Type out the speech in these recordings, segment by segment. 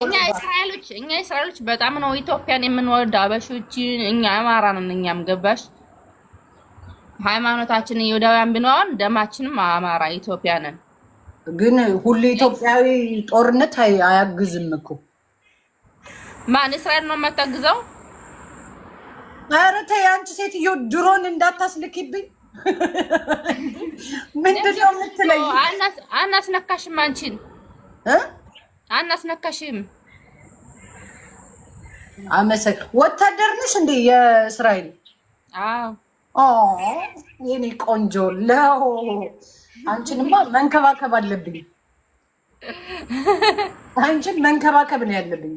እኛ እስራኤሎች በጣም ነው ኢትዮጵያን የምንወድ አበሾች። እኛ አማራ ነን። እኛም ገባሽ ሃይማኖታችን ይሁዳውያን ብንሆን ደማችንም አማራ ኢትዮጵያ ነን። ግን ሁሉ ኢትዮጵያዊ ጦርነት አያግዝም እኮ። ማን እስራኤል ነው የምታግዘው? ኧረ ተይ አንቺ ሴትዮ ድሮን እንዳታስልኪብኝ። ምንድን ነው የምትለኝ? አናስነካሽም፣ አንቺን አናስነካሽም። ወታደር ነሽ እንዴ የእስራኤል? አዎ። የኔ ቆንጆ ለው አንቺንማ መንከባከብ አለብኝ። አንቺን መንከባከብ ነው ያለብኝ።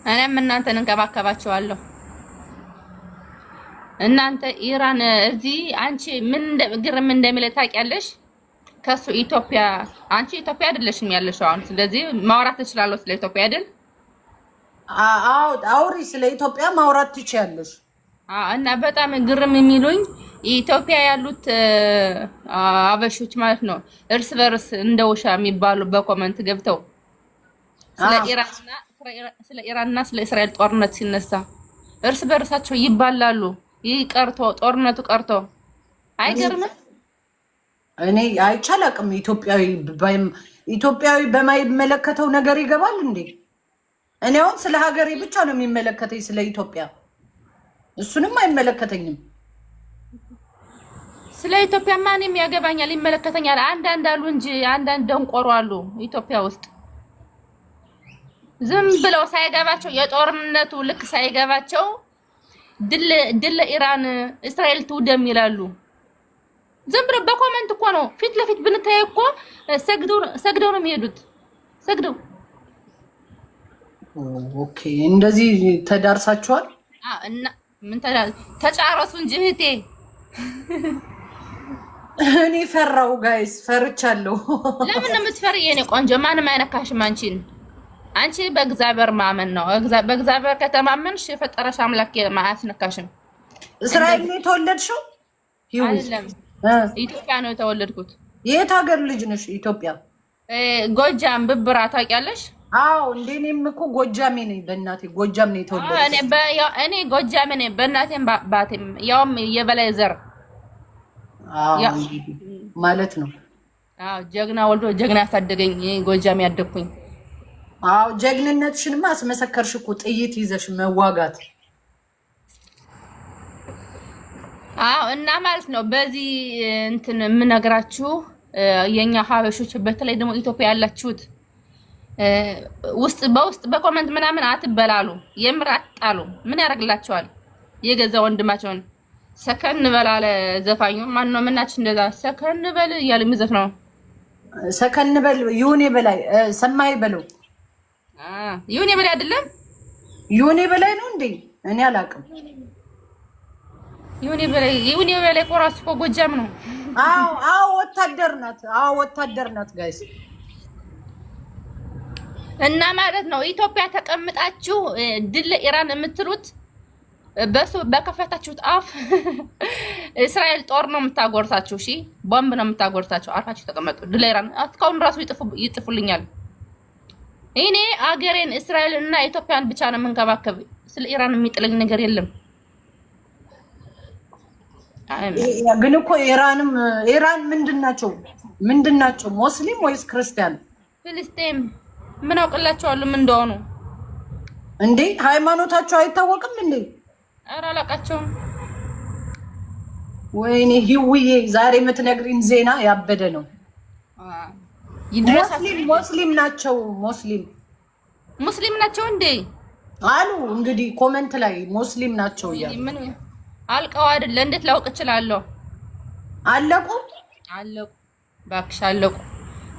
እኔም እናንተን እንከባከባቸዋለሁ። እናንተ ኢራን እዚህ አንቺ ምን ግርም እንደሚል ታውቂያለሽ? ከሱ ኢትዮጵያ አንቺ ኢትዮጵያ አይደለሽም ያለሽው አሁን። ስለዚህ ማውራት ትችላለሁ ስለ ኢትዮጵያ አይደል? አዎ አውሪ፣ ስለ ኢትዮጵያ ማውራት ትችያለሽ። እና በጣም ግርም የሚሉኝ ኢትዮጵያ ያሉት አበሾች ማለት ነው እርስ በርስ እንደ ውሻ የሚባሉ በኮመንት ገብተው ስለ ኢራንና ስለ እስራኤል ጦርነት ሲነሳ እርስ በርሳቸው ይባላሉ። ይህ ቀርቶ ጦርነቱ ቀርቶ አይገርምም? እኔ አይቻላቅም። ኢትዮጵያዊ በማይመለከተው ነገር ይገባል እንዴ? እኔ አሁን ስለ ሀገሬ ብቻ ነው የሚመለከተኝ፣ ስለ ኢትዮጵያ እሱንም አይመለከተኝም። ስለ ኢትዮጵያ ማንም ያገባኛል፣ ይመለከተኛል። አንዳንድ አሉ እንጂ አንዳንድ ደንቆሮ አሉ ኢትዮጵያ ውስጥ ዝም ብለው ሳይገባቸው የጦርነቱ ልክ ሳይገባቸው ድል ኢራን እስራኤል ትውደም ይላሉ። ዝም ብለው በኮመንት እኮ ነው። ፊት ለፊት ብንታይ እኮ ሰግደው ነው የሚሄዱት። ሰግደው ኦኬ። እንደዚህ ተዳርሳችኋል? እና ምን ተጫረሱ እንጂ እህቴ። እኔ ፈራው ጋይስ፣ ፈርቻለሁ። ለምን ነው የምትፈሪ የኔ ቆንጆ? ማንም አይነካሽም አንቺን። አንቺ በእግዚአብሔር ማመን ነው። በእግዚአብሔር ከተማመንሽ የፈጠረሽ አምላክ አያስነካሽም። እስራኤል ነው የተወለድሽው? አይደለም፣ ኢትዮጵያ ነው የተወለድኩት። የት ሀገር ልጅ ነሽ? ኢትዮጵያ ጎጃም ብብራ ታውቂያለሽ? አዎ እንዴ፣ እኔም እኮ ጎጃሜ ነኝ። በእናቴ ጎጃም ነው የተወለድኩት። እኔ ጎጃሜ ነኝ በእናቴም ባቴም፣ ያውም የበላይ ዘር ማለት ነው። አዎ ጀግና ወልዶ ጀግና ያሳደገኝ ጎጃሜ ያደግኩኝ። አዎ ጀግንነትሽንማ አስመሰከርሽ እኮ ጥይት ይዘሽ መዋጋት። አዎ እና ማለት ነው በዚህ እንትን የምነግራችሁ የኛ ሀበሾች በተለይ ደግሞ ኢትዮጵያ ያላችሁት በውስጥ በኮመንት ምናምን አትበላሉ፣ የምር አትጣሉ። ምን ያደርግላቸዋል? የገዛ ወንድማቸውን ሰከን በል አለ ዘፋኙ። ማን ነው ምናችን እንደዛ ሰከን በል እያለ የሚዘፍ ነው። ሰከን በል ይሁኔ በላይ ሰማይ በለው። ይሁኔ በላይ አይደለም፣ ይሁኔ በላይ ነው እንዴ? እኔ አላውቅም። ይሁኔ በላይ ቆራስ እኮ ጎጃም ነው። አዎ ወታደር ናት። አዎ ወታደር ናት ጋይስ። እና ማለት ነው ኢትዮጵያ ተቀምጣችሁ ድል ኢራን የምትሉት በሱ በከፈታችሁት አፍ እስራኤል ጦር ነው የምታጎርሳችሁ። እሺ ቦምብ ነው የምታጎርሳችሁ። አርፋችሁ ተቀመጡ። ድል ኢራን እስካሁን ራሱ ይጥፉልኛል። እኔ አገሬን እስራኤል እና ኢትዮጵያን ብቻ ነው የምንከባከብ። ስለ ኢራን የሚጥለኝ ነገር የለም። ግን እኮ ኢራን ምንድናቸው? ሙስሊም ወይስ ክርስቲያን? ፍልስጤም ምን አውቅላቸዋለሁ ምን እንደሆኑ እንዴ? ሃይማኖታቸው አይታወቅም እንዴ? ኧረ አላውቃቸውም። ወይኔ ህውዬ ዛሬ የምትነግሪን ዜና ያበደ ነው። ሙስሊም ናቸው። ሙስሊም ናቸው እንዴ አሉ እንግዲህ ኮመንት ላይ ሙስሊም ናቸው እያሉ አልቀው አይደለ? እንዴት ላውቅ እችላለሁ? አለቁ እባክሽ አለቁ።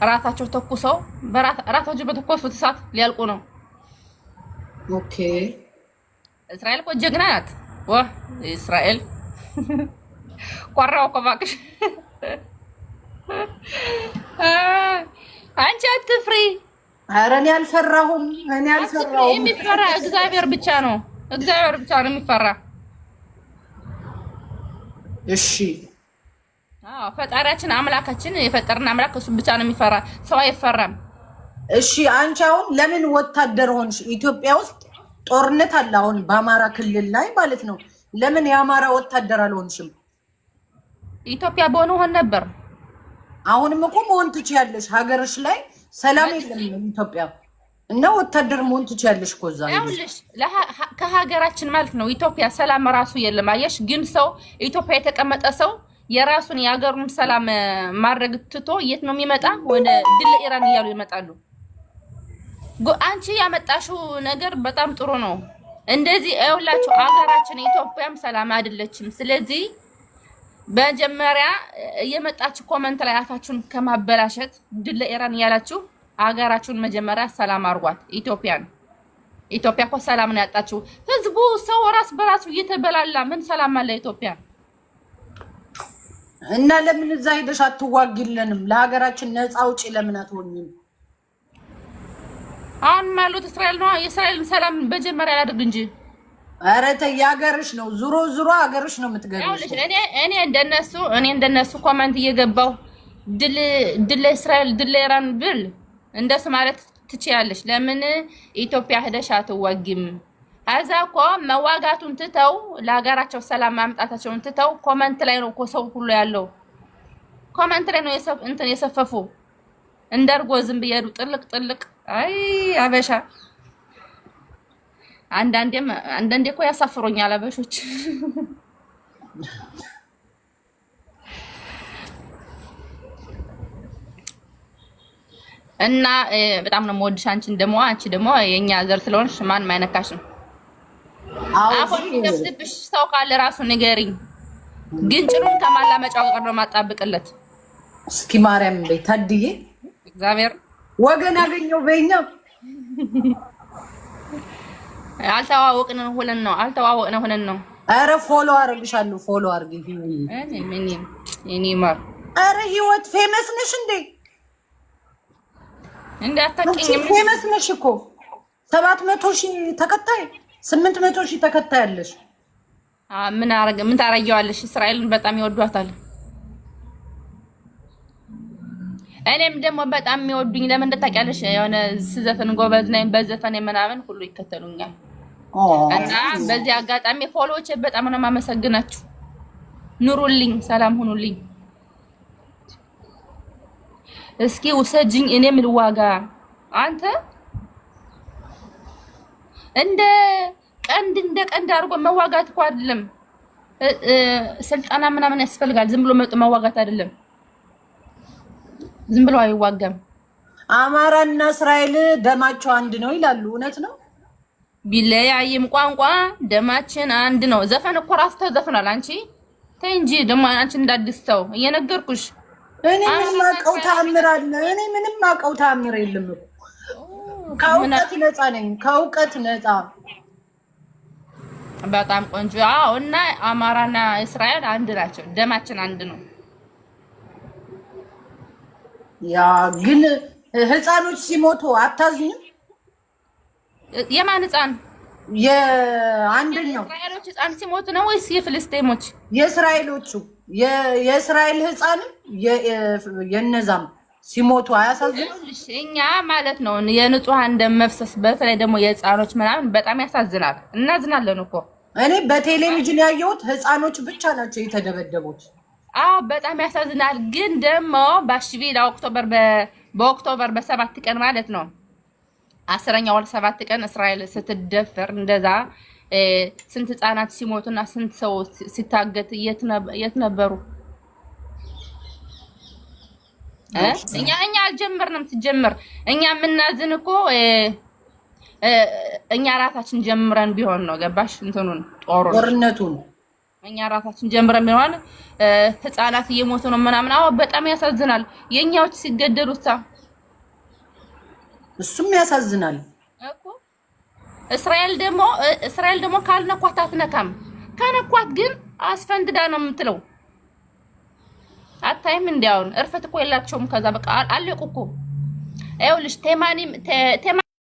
ራሳቸው ተኩሰው ራሳቸው በተኮሱት እሳት ሊያልቁ ነው። ኦኬ እስራኤል እኮ ጀግና ናት። እስራኤል ቆራው እኮ እባክሽ። አንቺ አትፍሪ። ኧረ እኔ አልፈራሁም። የሚፈራ እግዚአብሔር ብቻ ነው። እግዚአብሔር ብቻ ነው የሚፈራ። እሺ ፈጣሪያችን አምላካችን የፈጠረን አምላክ እሱ ብቻ ነው የሚፈራ። ሰው አይፈራም። እሺ አንቺ አሁን ለምን ወታደር ሆንሽ? ኢትዮጵያ ውስጥ ጦርነት አለ አሁን በአማራ ክልል ላይ ማለት ነው። ለምን የአማራ ወታደር አልሆንሽም? ኢትዮጵያ በሆነ ሆን ነበር። አሁንም እኮ መሆን ትችያለሽ። ሀገርሽ ላይ ሰላም የለም ኢትዮጵያ እና ወታደር መሆን ትችያለሽ እኮ እዛ። ይኸውልሽ ከሀገራችን ማለት ነው ኢትዮጵያ ሰላም ራሱ የለም። አየሽ ግን ሰው ኢትዮጵያ የተቀመጠ ሰው የራሱን የሀገሩን ሰላም ማድረግ ትቶ የት ነው የሚመጣ? ወደ ድል ኢራን እያሉ ይመጣሉ። አንቺ ያመጣሽው ነገር በጣም ጥሩ ነው። እንደዚህ ይኸውላችሁ ሀገራችን ኢትዮጵያም ሰላም አይደለችም። ስለዚህ በመጀመሪያ የመጣችሁ ኮመንት ላይ አፋችሁን ከማበላሸት ድል ኢራን እያላችሁ ሀገራችሁን መጀመሪያ ሰላም አድርጓት። ኢትዮጵያ እኮ ሰላም ነው ያጣችሁ። ህዝቡ ሰው ራስ በራሱ እየተበላላ ምን ሰላም አለ ኢትዮጵያ? እና ለምን እዛ ሄደሽ አትዋጊልንም? ለሀገራችን ነፃ አውጪ ለምን አትሆኝም? አሁን ማለት እስራኤል ነው። የእስራኤልን ሰላም በመጀመሪያ ያድርግ እንጂ። ኧረ ተይ ሀገርሽ ነው። ዙሮ ሀገርሽ ነው የምትገቢው። እኔ እንደነሱ ኮመንት እየገባው ድል እስራኤል ድል ኢራን ብል እንደሱ ማለት ትችያለሽ። ለምን ኢትዮጵያ ሄደሽ አትዋጊም? አዛ እኮ መዋጋቱን ትተው ለሀገራቸው ሰላም ማምጣታቸውን ትተው ኮመንት ላይ ነው እኮ ሰው ሁሉ ያለው። ኮመንት ላይ ነው የሰፈፉ እንደርጎ ዝም ብየዱ ጥልቅ። አይ አበሻ አንዳንዴ እኮ ያሳፍሮኛል አበሾች። እና በጣም ነው የምወድሽ። አንቺ ደግሞ የኛ ዘር ስለሆንሽ ማንም አይነካሽም። አሁን የሚደብድብሽ ሰው ካለ ራሱ ንገሪኝ። ግን ጭሩን ከማላመጫው ቀር ነው ማጣብቅለት። እስኪ ማርያም በይ ታድዬ እግዚአብሔር ወገን አገኘው በእኛ አልተዋወቅን ሆነን ነው። አረ ፎሎ አረግሻለሁ። ፎሎ አርጊ። እኔ ማር አረ ህይወት ፌመስ ነሽ እንዴ? እንዳታቀኝም ፌመስ ነሽ እኮ 700,000 ተከታይ 800,000 ተከታይ አለሽ። ምን ታረጊዋለሽ? እስራኤልን በጣም ይወዷታል። እኔም ደግሞ በጣም የሚወዱኝ ለምን እንደታውቂያለሽ? የሆነ ስዘፈን ጎበዝ ነኝ፣ በዘፈን ምናምን ሁሉ ይከተሉኛል። እና በዚህ አጋጣሚ ፎሎዎች በጣም ነው የማመሰግናችሁ። ኑሩልኝ፣ ሰላም ሁኑልኝ። እስኪ ውሰጅኝ እኔም ልዋጋ። አንተ እንደ ቀንድ አድርጎ መዋጋት እኮ አይደለም። ስልጠና ምናምን ያስፈልጋል። ዝም ብሎ መዋጋት አይደለም። ዝም ብሎ አይዋጋም። አማራና እስራኤል ደማቸው አንድ ነው ይላሉ። እውነት ነው? ቢለያይም ቋንቋ ደማችን አንድ ነው። ዘፈን እኮ ራስ ተዘፍናል። አንቺ ተይ እንጂ ደግሞ አንቺ እንዳድስተው እየነገርኩሽ። እኔ ምንም አውቀው ተአምር አለ? እኔ ምንም አውቀው ተአምር የለም። ከእውቀት ነፃ ነኝ። ከእውቀት ነፃ። በጣም ቆንጆ። አዎ። እና አማራና እስራኤል አንድ ናቸው። ደማችን አንድ ነው። ያ ግን ህፃኖች ሲሞቱ አታዝኝም? የማን ህፃን? የአንደኛው የእስራኤሎች ህፃን ሲሞቱ ነው ወይስ የፍልስጤሞች? የእስራኤሎቹ የእስራኤል ህፃንም የነዛም ሲሞቱ አያሳዝንም? እኛ ማለት ነው የንጹሃን ደም መፍሰስ፣ በተለይ ደግሞ የህፃኖች ምናምን በጣም ያሳዝናል። እናዝናለን እኮ። እኔ በቴሌቪዥን ያየሁት ህፃኖች ብቻ ናቸው የተደበደቡት። አዎ በጣም ያሳዝናል። ግን ደግሞ በአሽቪላ በኦክቶበር በ7 ቀን ማለት ነው 10ኛው ወር 7 ቀን እስራኤል ስትደፈር እንደዛ ስንት ህፃናት ሲሞቱና ስንት ሰው ሲታገት የት ነበሩ? እኛ አልጀመርንም። ትጀምር እኛ የምናዝን እኮ እኛ ራሳችን ጀምረን ቢሆን ነው። ገባሽ? እንትኑን ጦርነቱን እኛ ራሳችን ጀምረን ቢሆን ህፃናት እየሞቱ ነው ምናምን። አዎ በጣም ያሳዝናል። የኛዎች ሲገደሉታ እሱም ያሳዝናል እኮ። እስራኤል ደግሞ ካልነኳት አትነካም። ከነኳት ግን አስፈንድዳ ነው የምትለው። አታይም? እንዲያውን እርፈት እኮ የላቸውም። ከዛ በቃ አለቁ እኮ። ይኸውልሽ